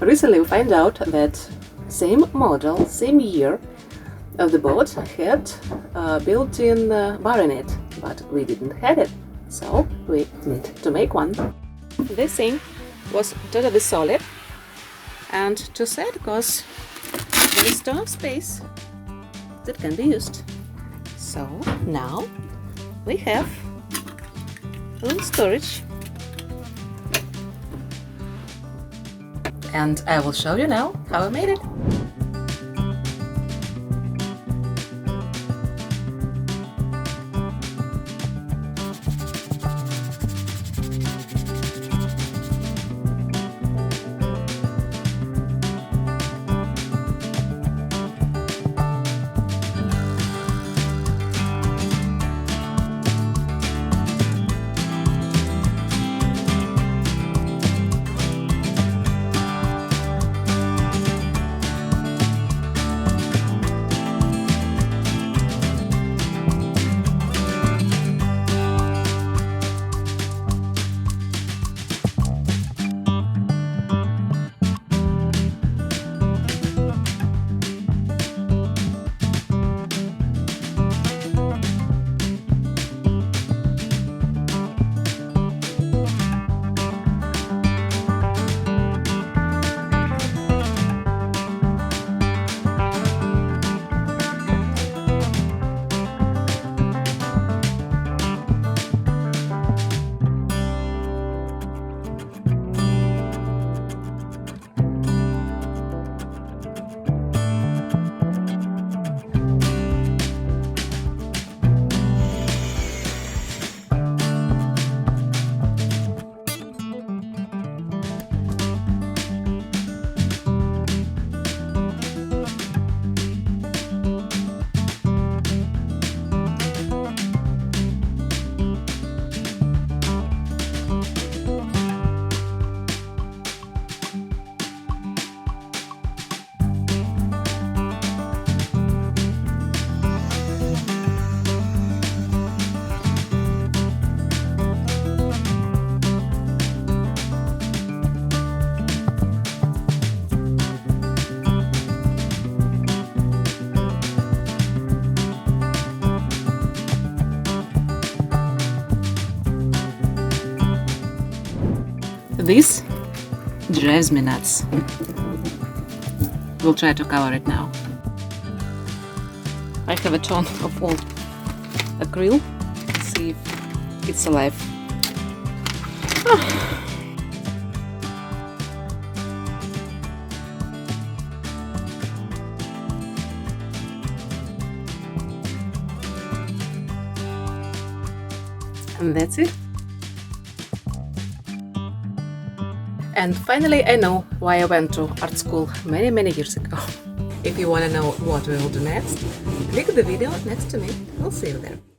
Recently we find out that same model, same year of the boat had built-in baronet, but we didn't have it, so we need to make one. This thing was totally solid and too sad because there is ton of space that can be used. So now we have a little storage, and I will show you now how I made it. This drives me nuts. We'll try to cover it now. I have a ton of old acrylic. Let's see if it's alive. And that's it. And finally I know why I went to art school many years ago. If you want to know what we will do next, click the video next to me. We'll see you there.